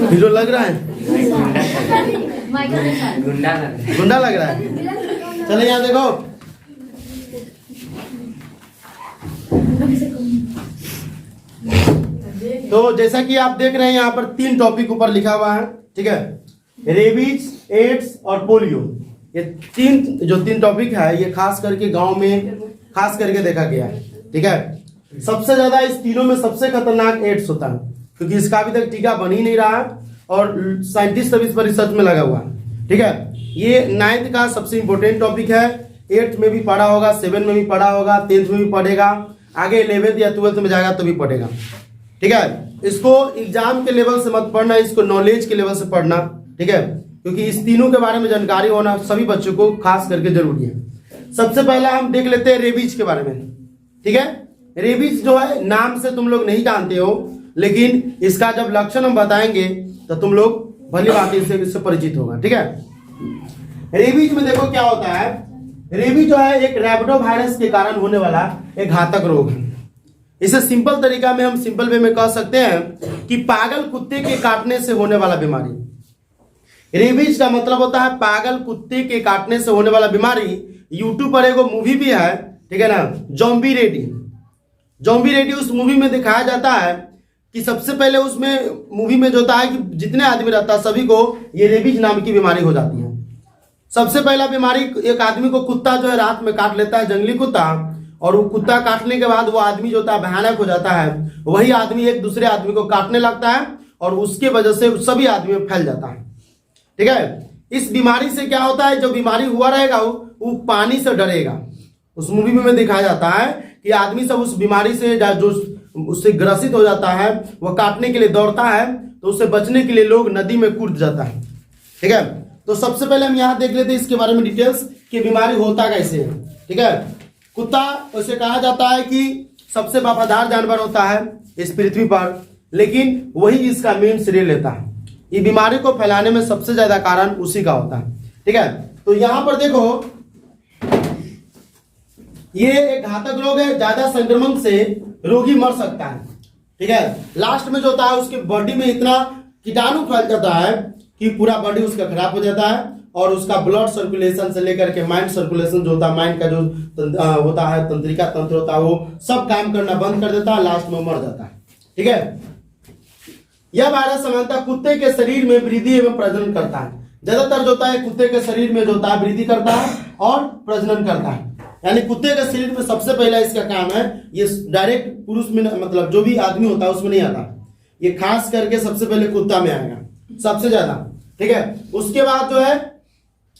Hero लग रहा है, गुंडा लग रहा है। चले यहाँ देखो, तो जैसा कि आप देख रहे हैं यहाँ पर 3 टॉपिक ऊपर लिखा हुआ है, ठीक है। रेबीज, एड्स और पोलियो, ये 3 टॉपिक है, ये खास करके गांव में खास करके देखा गया है, ठीक है। सबसे ज्यादा इस तीनों में सबसे खतरनाक एड्स होता है, क्योंकि इसका अभी तक टीका बन ही नहीं रहा है और साइंटिस्ट सब इस पर रिसर्च में लगा हुआ है, ठीक है। ये 9th का सबसे इंपॉर्टेंट टॉपिक है, 8th में भी पढ़ा होगा, 7 में भी पढ़ा होगा, 10th में भी पढ़ेगा, आगे 11th या 12th में जाएगा तो भी पढ़ेगा, ठीक है। इसको एग्जाम के लेवल से मत पढ़ना, इसको नॉलेज के लेवल से पढ़ना, ठीक है, क्योंकि इस तीनों के बारे में जानकारी होना सभी बच्चों को खास करके जरूरी है। सबसे पहला हम देख लेते हैं रेबीज के बारे में, ठीक है। रेबीज जो है नाम से तुम लोग नहीं जानते हो, लेकिन इसका जब लक्षण हम बताएंगे तो तुम लोग भली बात इससे परिचित होगा, ठीक है। रेबीज में देखो क्या होता है, रेबीज जो है एक रैबिडो वायरस के कारण होने वाला एक घातक रोग है। इसे सिंपल तरीका में हम सिंपल वे में कह सकते हैं कि पागल कुत्ते के काटने से होने वाला बीमारी। रेबीज का मतलब होता है पागल कुत्ते के काटने से होने वाला बीमारी। यूट्यूब पर एक मूवी भी है, ठीक है ना, ज़ॉम्बी रेडी। ज़ॉम्बी रेडी उस मूवी में दिखाया जाता है कि सबसे पहले उसमें मूवी में जो होता है कि जितने आदमी रहता है सभी को ये रेबीज नाम की बीमारी हो जाती है। सबसे पहला बीमारी, एक आदमी को कुत्ता जो है रात में काट लेता है, जंगली कुत्ता, और वो कुत्ता काटने के बाद वो आदमी जो होता है भयानक हो जाता है। वही आदमी एक दूसरे आदमी को काटने लगता है और उसके वजह से सभी आदमी में फैल जाता है, ठीक है। इस बीमारी से क्या होता है, जो बीमारी हुआ रहेगा वो पानी से डरेगा। उस मूवी में दिखाया जाता है कि आदमी सब उस बीमारी से जो उससे ग्रसित हो जाता है वह काटने के लिए दौड़ता है, तो उससे बचने के लिए लोग नदी में कूद जाता है, ठीक है। तो सबसे पहले हम यहाँ देख लेते हैं इसके बारे में डिटेल्स कि बीमारी होता कैसे है, ठीक है। कुत्ता उसे कहा जाता है कि सबसे वफादार जानवर होता है इस पृथ्वी पर, लेकिन वही इसका मेन श्रेय लेता है। ये बीमारी को फैलाने में सबसे ज्यादा कारण उसी का होता है, ठीक है। तो यहाँ पर देखो, ये एक घातक रोग है, ज्यादा संक्रमण से रोगी मर सकता है, ठीक है। लास्ट में जो होता है उसके बॉडी में इतना कीटाणु फैल जाता है कि पूरा बॉडी उसका खराब हो जाता है और उसका ब्लड सर्कुलेशन से लेकर के माइंड सर्कुलेशन जो होता है, माइंड का जो होता है तंत्रिका तंत्र होता है, वो सब काम करना बंद कर देता है, लास्ट में मर जाता है, ठीक है। यह वायरस सामान्यतः कुत्ते के शरीर में वृद्धि एवं प्रजनन करता है। ज्यादातर जो होता है कुत्ते के शरीर में जो होता है वृद्धि करता है और प्रजनन करता है, यानी कुत्ते के शरीर में सबसे पहला इसका काम है। ये डायरेक्ट पुरुष में मतलब जो भी आदमी होता है उसमें नहीं आता, ये खास करके सबसे पहले कुत्ता में आएगा सबसे ज्यादा, ठीक है। उसके बाद जो है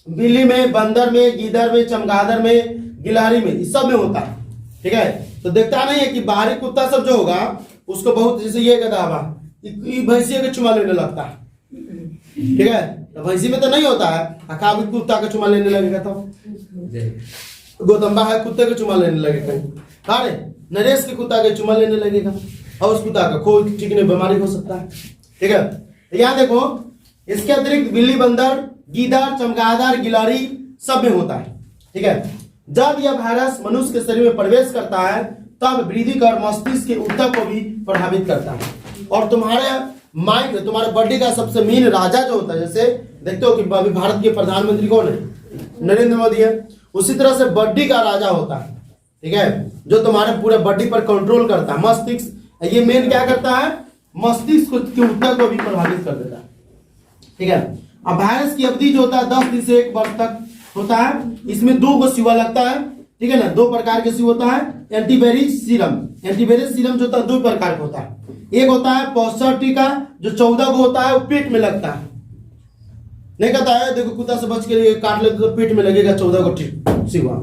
बिल्ली में, बंदर में, गीदड़ में, चमगादड़ में, गिलहरी में, इस सब में होता है, ठीक है। तो देखता नहीं है कि बाहरी कुत्ता सब जो होगा उसको बहुत, जैसे ये गधा भैंसिया के चुमा लेने लगता है, ठीक है। तो भैंसी में तो नहीं होता है, अखाबी कुत्ता का चुमा लेने लगेगा, तो गोतम्बा है कुत्ते के चुमा लेने लगेगा, अरे नरेश के कुत्ता के चुमा लेने लगेगा और उस कुत्ता का खोज चिकने बीमारी हो सकता है, ठीक है। तो यहाँ देखो, इसके अतिरिक्त बिल्ली, बंदर, गीदड़, चमगादड़, गिलहरी सब में होता है, ठीक है। जब यह वायरस मनुष्य के शरीर में प्रवेश करता है तब वृद्धि कर मस्तिष्क के ऊतक को भी प्रभावित करता है और तुम्हारे माइंड, तुम्हारे बॉडी का सबसे मेन राजा जो होता है, जैसे देखते हो कि अभी भारत के प्रधानमंत्री कौन है, नरेंद्र मोदी है, उसी तरह से बॉडी का राजा होता है, ठीक है, जो तुम्हारे पूरे बॉडी पर कंट्रोल करता है। मस्तिष्क ये मेन क्या करता है, मस्तिष्क के ऊतक को भी प्रभावित कर देता है, ठीक है। अब वायरस की अवधि जो होता है 10 दिन से 1 वर्ष तक होता है। इसमें 2 को सिवा लगता है, ठीक है ना, 2 प्रकार के सिवा होता है। एंटीवेरिक सीरम, एंटीवेरिक सीरम जो होता है 2 प्रकार का होता है। एक होता है पौष्टिक टीका जो 14 को होता है, वो पेट में लगता है, नहीं कहता है देखो कुत्ता से बच के काट ले तो पेट में लगेगा 14 को सिवा,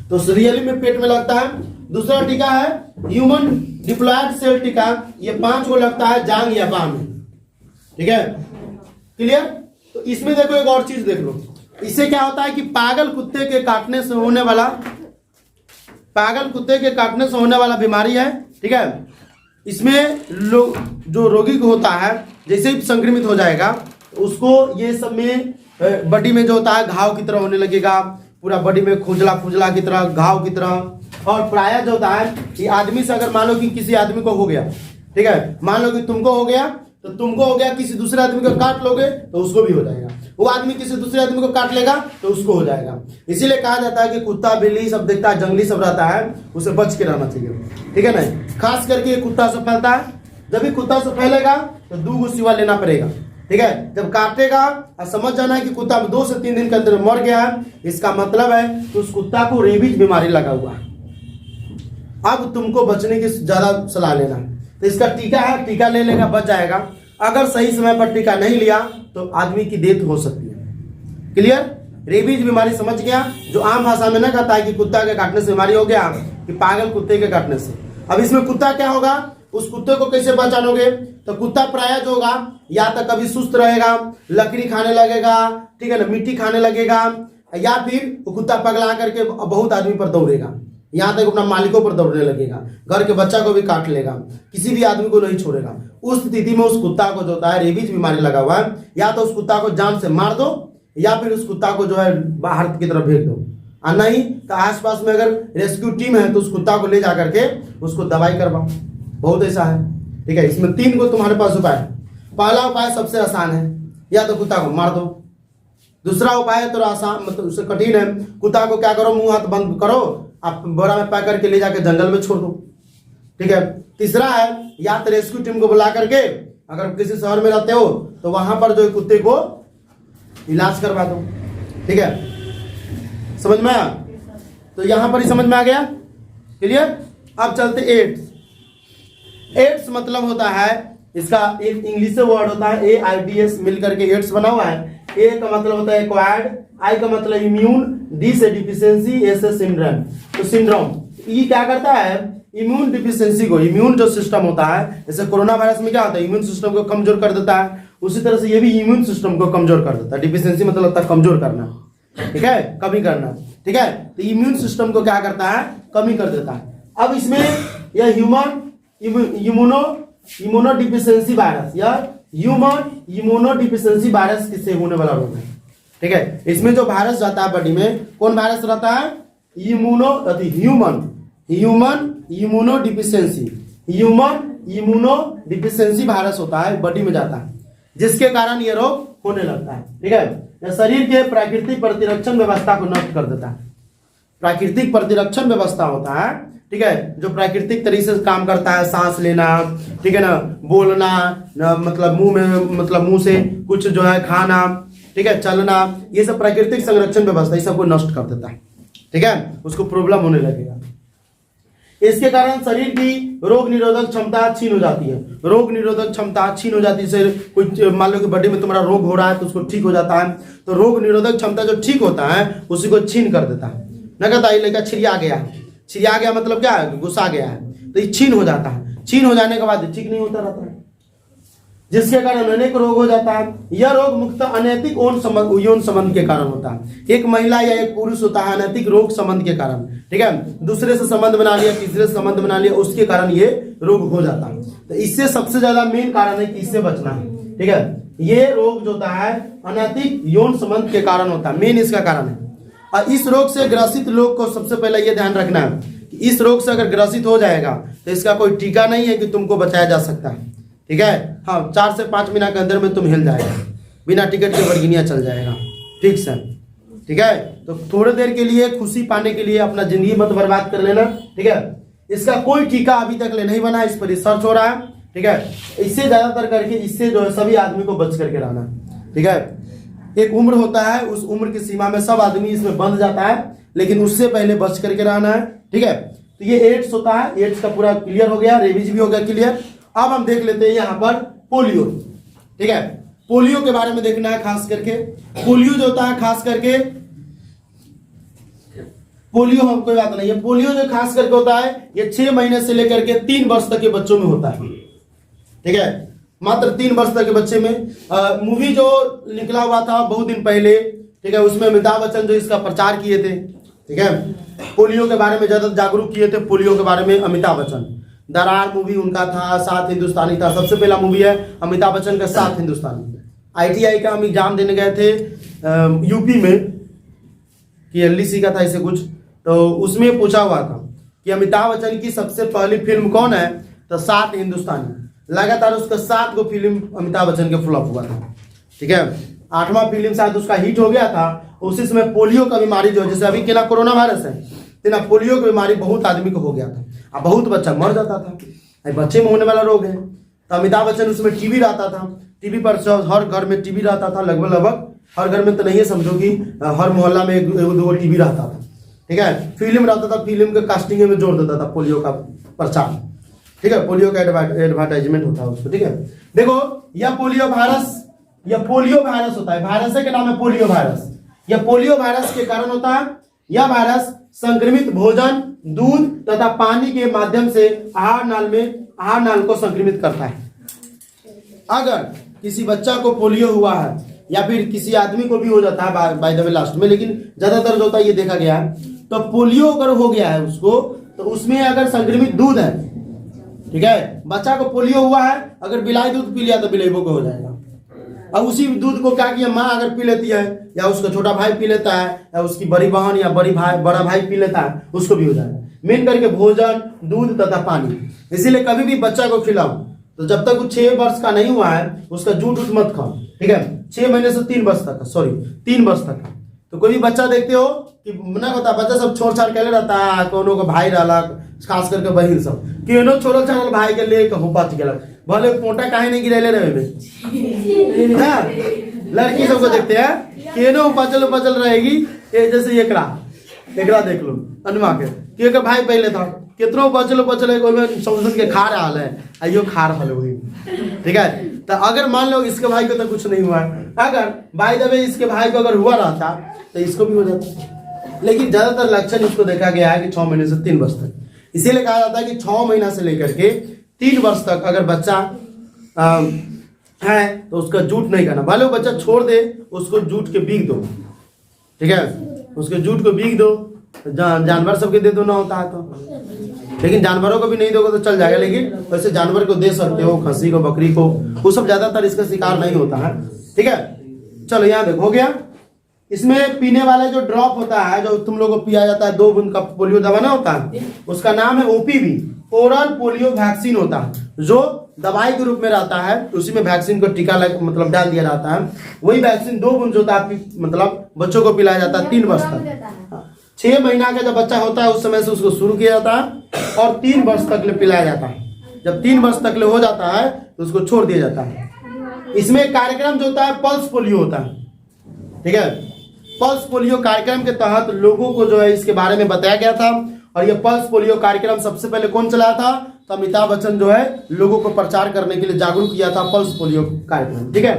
तो रियली में पेट में लगता है। दूसरा टीका है ह्यूमन डिप्लॉयड सेल टीका, ये 5 को लगता है जांग या बाह में, ठीक है, क्लियर। तो इसमें देखो एक और चीज देख लो, इससे क्या होता है कि पागल कुत्ते के काटने से होने वाला बीमारी है, ठीक है। इसमें जो रोगी को होता है जैसे ही संक्रमित हो जाएगा उसको ये सब में बॉडी में जो होता है घाव की तरह होने लगेगा, पूरा बॉडी में खुजला की तरह, घाव की तरह। और प्रायः जो होता है कि आदमी से अगर मान लो कि किसी आदमी को हो गया, ठीक है, मान लो कि तुमको हो गया तो तुमको हो गया, किसी दूसरे आदमी को काट लोगे तो उसको भी हो जाएगा, वो आदमी किसी दूसरे आदमी को काट लेगा तो उसको हो जाएगा। इसीलिए कहा जाता है कि कुत्ता बिल्ली सब देखता है, जंगली सब रहता है, उसे बच के रहना चाहिए, ठीक है ना। खास करके ये कुत्ता से फैलता है, जब भी कुत्ता से फैलेगा तो 2 सिवा लेना पड़ेगा, ठीक है। जब काटेगा और समझ जाना है कि कुत्ता 2 से 3 दिन के अंदर मर गया है, इसका मतलब है कि उस कुत्ता को रेबीज बीमारी लगा हुआ है। अब तुमको बचने की ज्यादा सलाह लेना, तो इसका टीका है, टीका ले लेगा, बच जाएगा। अगर सही समय पर टीका नहीं लिया तो आदमी की डेथ हो सकती है। क्लियर? रेबीज बीमारी समझ गया, जो आम भाषा में ना कहता है कि कुत्ता के काटने से बीमारी हो गया, कि पागल कुत्ते के काटने से। अब इसमें कुत्ता क्या होगा, उस कुत्ते को कैसे पहचानोगे, तो कुत्ता प्रायः जो होगा या तो कभी सुस्त रहेगा, लकड़ी खाने लगेगा, ठीक है ना, मिट्टी खाने लगेगा, या फिर वो कुत्ता पगला करके बहुत आदमी पर दौड़ेगा, यहाँ तक अपना मालिकों पर दौड़ने लगेगा, घर के बच्चा को भी काट लेगा, किसी भी आदमी को नहीं छोड़ेगा। उस स्थिति में उस कुत्ता को जो होता है रेबीज बीमारी लगा हुआ है, या तो उस कुत्ता को जान से मार दो या फिर उस कुत्ता को जो है बाहर की तरफ भेज दो, और नहीं तो आसपास में अगर रेस्क्यू टीम है तो उस कुत्ता को ले जा करके उसको दवाई करवाओ। बहुत ऐसा है, ठीक है। इसमें 3 को तुम्हारे पास उपाय है। पहला उपाय सबसे आसान है, या तो कुत्ता को मार दो। दूसरा उपाय है थोड़ा आसान, मतलब उससे कठिन है, कुत्ता को क्या करो, मुंह हाथ बंद करो, आप बोरा में पैक करके ले जाकर जंगल में छोड़ दो, ठीक है। तीसरा है या तो रेस्क्यू टीम को बुला करके, अगर किसी शहर में रहते हो तो वहां पर जो कुत्ते को इलाज करवा दो, ठीक है। समझ में आया? तो यहां पर ही समझ में आ गया, क्लियर। अब चलते एड्स। एड्स मतलब होता है, इसका एक इंग्लिश से वर्ड होता है AIDS, मिलकर के एड्स बना हुआ है। ए का मतलब होता है एक्वायर्ड, आई का मतलब इम्यून, डी से डिफिशियंसी, ए से सिंड्रोम। तो सिंड्रोम ये क्या करता है, इम्यून डिफिशियंसी को, इम्यून जो सिस्टम होता है, जैसे कोरोना वायरस में क्या होता है, इम्यून सिस्टम को कमजोर कर देता है, उसी तरह से ये भी इम्यून सिस्टम को कमजोर कर देता है। डिफिशियंसी मतलब होता है कमजोर करना, ठीक है, कमी करना, ठीक है। तो इम्यून सिस्टम को क्या करता है, कमी कर देता है। अब इसमें यह ह्यूमन इम्यूनो डिफिशियंसी वायरस या ह्यूमन इम्यूनो डिफिशियंसी वायरस किससे होने वाला रोग है, ठीक है। इसमें जो वायरस जाता है बॉडी में, कौन वायरस रहता है, ह्यूमन इम्यूनो डिफिशियंसी वायरस होता है, बॉडी में जाता है, जिसके कारण ये रोग होने लगता है, ठीक है। यह शरीर के प्राकृतिक प्रतिरक्षण व्यवस्था को नष्ट कर देता है। प्राकृतिक प्रतिरक्षण व्यवस्था होता है, ठीक है, जो प्राकृतिक तरीके से काम करता है, सांस लेना, ठीक है ना, बोलना, मतलब मुंह से कुछ जो है खाना, ठीक है, चलना, ये सब प्राकृतिक संरक्षण व्यवस्था इस सबको नष्ट कर देता है, ठीक है, उसको प्रॉब्लम होने लगेगा। इसके कारण शरीर की रोग निरोधक क्षमता छीन हो जाती है। रोग निरोधक क्षमता छीन हो जाती है, कुछ मान लो कि बॉडी में तुम्हारा रोग हो रहा है तो उसको ठीक हो जाता है, तो रोग निरोधक क्षमता जो ठीक होता है उसी को छीन कर देता है। न कहता ये लेकर छिड़िया गया मतलब क्या है, गुस्सा गया है, तो ये छीन हो जाता है। छीन हो जाने के बाद ठीक नहीं होता रहता है, जिसके कारण अनेक रोग हो जाता है। यह रोग मुख्यतः अनैतिक यौन संबंध के कारण होता है। एक महिला या एक पुरुष होता है अनैतिक रोग संबंध के कारण, ठीक है, दूसरे से संबंध बना लिया, तीसरे से संबंध बना लिया, उसके कारण ये रोग हो जाता है। तो इससे सबसे ज्यादा मेन कारण है कि इससे बचना है, ठीक है। ये रोग जो होता है अनैतिक यौन संबंध के कारण होता है, मेन इसका कारण है। और इस रोग से ग्रसित लोग को सबसे पहले ये ध्यान रखना है कि इस रोग से अगर ग्रसित हो जाएगा तो इसका कोई टीका नहीं है कि तुमको बचाया जा सकता है, ठीक है। हाँ, 4 से 5 महीना के अंदर में तुम हिल जाएगा, बिना टिकट के वर्गीनिया चल जाएगा, ठीक है, ठीक है। तो थोड़ी देर के लिए खुशी पाने के लिए अपना जिंदगी मत बर्बाद कर लेना, ठीक है। इसका कोई टीका अभी तक नहीं बना, इस पर रिसर्च हो रहा है, ठीक है। इससे ज्यादातर करके इससे जो है सभी आदमी को बच करके रहना, ठीक है। एक उम्र होता है, उस उम्र की सीमा में सब आदमी इसमें बंध जाता है, लेकिन उससे पहले बच करके रहना है, ठीक है। तो ये एड्स होता है, एड्स का पूरा क्लियर हो गया, रेबीज भी हो गया क्लियर। अब हम देख लेते हैं यहाँ पर पोलियो, ठीक है। पोलियो के बारे में देखना है खास करके। पोलियो जो होता है खास करके, पोलियो हम कोई बात नहीं है, पोलियो जो खास करके होता है ये 6 महीने से लेकर के 3 वर्ष तक के बच्चों में होता है, ठीक है, मात्र 3 वर्ष तक के बच्चे में। मूवी जो निकला हुआ था बहुत दिन पहले, ठीक है, उसमें अमिताभ बच्चन जो इसका प्रचार किए थे, ठीक है, पोलियो के बारे में ज्यादा जागरूक किए थे, पोलियो के बारे में अमिताभ बच्चन। दरार मूवी उनका था, 7 हिंदुस्तानी था, सबसे पहला मूवी है अमिताभ बच्चन का 7 हिंदुस्तानी। ITI का हम एग्जाम देने गए थे यूपी में, कि LDC का था ऐसे कुछ, तो उसमें पूछा हुआ था कि अमिताभ बच्चन की सबसे पहली फिल्म कौन है, तो 7 हिंदुस्तानी। लगातार उसका 7 गो फिल्म अमिताभ बच्चन के फ्लॉप हुआ था। ठीक है, 8वां फिल्म शायद उसका हिट हो गया था। उसी समय पोलियो का बीमारी जो है, जैसे अभी केना कोरोना वायरस है, तेना पोलियो की बीमारी बहुत आदमी को हो गया था, अब बहुत बच्चा मर जाता था। बच्चे में होने वाला रोग है। तो अमिताभ बच्चन उसमें टीवी रहता था, टीवी पर हर घर में टीवी रहता था, लगभग हर घर में तो नहीं है, समझो कि हर मोहल्ला में एक दो टीवी रहता था। ठीक है, फिल्म रहता था, फिल्म के कास्टिंग में जोड़ देता था पोलियो का प्रचार। ठीक है, पोलियो का एडवर्टाइजमेंट होता है उसको। ठीक है, देखो यह पोलियो वायरस होता है, वायरस के नाम है पोलियो वायरस। यह पोलियो वायरस के कारण होता है। यह वायरस संक्रमित भोजन, दूध तथा पानी के माध्यम से आहार नाल को संक्रमित करता है। अगर किसी बच्चा को पोलियो हुआ है या फिर किसी आदमी को भी हो जाता है बाय द वे लास्ट में, लेकिन ज्यादातर जो होता है ये देखा गया है, तो पोलियो अगर हो गया है उसको, तो उसमें अगर संक्रमित दूध है, ठीक है, बच्चा को पोलियो हुआ है, अगर बिलाई दूध पी लिया तो बिलाइबो को हो जाएगा। अब उसी दूध को क्या किया, माँ अगर पी लेती है या उसका छोटा भाई पी लेता है या उसकी बड़ी बहन या बड़ा भाई पी लेता है, उसको भी हो जाएगा। मेन करके भोजन, दूध तथा पानी। इसीलिए कभी भी बच्चा को खिलाओ तो जब तक वो 6 वर्ष का नहीं हुआ है उसका जूठ उठ मत खाओ। ठीक है, 6 महीने से 3 वर्ष तक, 3 वर्ष तक। तो कोई भी बच्चा देखते हो कि ना होता, बच्चा सब छोड़ छाड़ के रहता है, कोनो को भाई डाला, खास करके बहिन सब केनो छोड़ल छाड़ल भाई के ले कहूँ पच गया, भले पोटा काहे नहीं गिरेले रहे में। हाँ, लड़की सबको देखते हैं केनो बचल रहेगी, जैसे एकरा देख लो अनुमा के भाई पहले था कितनो बचल समझ के खा रहा है, आइयो खा रहा है। ठीक है, तो अगर मान लो इसके भाई को तो कुछ नहीं हुआ है, अगर बाय द वे इसके भाई को अगर हुआ रहता तो इसको भी हो जाता। लेकिन ज्यादातर लक्षण इसको देखा गया है कि 6 महीने से 3 वर्ष तक। इसीलिए कहा जाता है कि 6 महीना से लेकर के 3 वर्ष तक अगर बच्चा है तो उसका जूठ नहीं करना। भले वो बच्चा छोड़ दे, उसको जूठ के बीग दो। ठीक है, उसके जूठ को बीग दो, जानवर सबके दे दो ना होता है तो, लेकिन जानवरों को भी नहीं दोगे तो चल जाएगा। लेकिन वैसे जानवर को दे सकते हो, खस्सी को, बकरी को, वो सब ज्यादातर इसका शिकार नहीं होता है। ठीक है, चलो यहाँ देखो हो गया। इसमें पीने वाला जो ड्रॉप होता है, जो तुम लोगों को पिया जाता है, 2 बूंद का पोलियो दवा ना होता है, उसका नाम है ओपीवी, ओरल पोलियो वैक्सीन होता है, जो दवाई के रूप में रहता है। उसी में वैक्सीन को टीका मतलब डाल दिया जाता है। वही वैक्सीन 2 बूंद होता है, मतलब बच्चों को पिलाया जाता है 3 वर्ष तक। 6 महीना का जब बच्चा होता है उस समय से उसको शुरू किया जाता है और 3 वर्ष तक ले पिलाया जाता है। जब 3 वर्ष तक ले हो जाता है तो उसको छोड़ दिया जाता है। इसमें कार्यक्रम जो होता है पल्स पोलियो होता है। ठीक है, पल्स पोलियो कार्यक्रम के तहत लोगों को जो है इसके बारे में बताया गया था। और ये पल्स पोलियो कार्यक्रम सबसे पहले कौन चलाया था, तो अमिताभ बच्चन जो है लोगों को प्रचार करने के लिए जागरूक किया था पल्स पोलियो कार्यक्रम। ठीक है,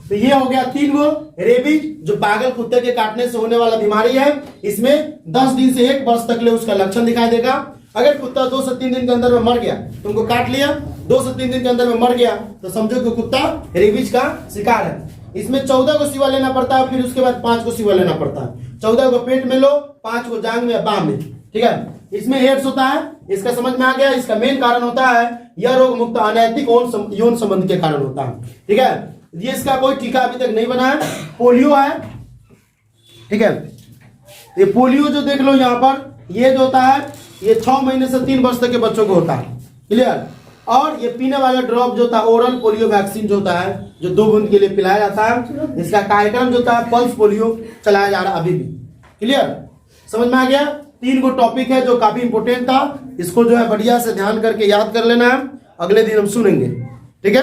तो ये हो गया 3 गो। रेबीज जो पागल कुत्ते के काटने से होने वाला बीमारी है, इसमें 10 दिन से 1 वर्ष तक ले उसका लक्षण दिखाई देगा। अगर कुत्ता 2 से 3 दिन के अंदर में मर गया, तुमको काट लिया, 2 से 3 दिन के अंदर में मर गया, तो समझो कि कुत्ता रेबीज का शिकार है। इसमें 14 को सिवा लेना पड़ता है, फिर उसके बाद 5 को सिवा लेना पड़ता है। 14 को पेट में लो, 5 को जांग में, बाह में। ठीक है, इसमें एड्स होता है, इसका समझ में आ गया। इसका मेन कारण होता है यह रोग मुक्त अनैतिक यौन संबंध के कारण होता है। ठीक है, ये इसका कोई टीका अभी तक नहीं बना है। पोलियो है, ठीक है, ये पोलियो जो देख लो यहाँ पर, ये जो होता है ये 6 महीने से 3 वर्ष तक के बच्चों को होता है। क्लियर, और ये पीने वाला ड्रॉप जो होता है ओरल पोलियो वैक्सीन जो होता है, जो 2 बूंद के लिए पिलाया जाता है, इसका कार्यक्रम जो होता है पल्स पोलियो चलाया जा रहा है अभी भी। क्लियर, समझ में आ गया। 3 गो टॉपिक है जो काफी इंपोर्टेंट था, इसको जो है बढ़िया से ध्यान करके याद कर लेना है, अगले दिन हम सुनेंगे। ठीक है।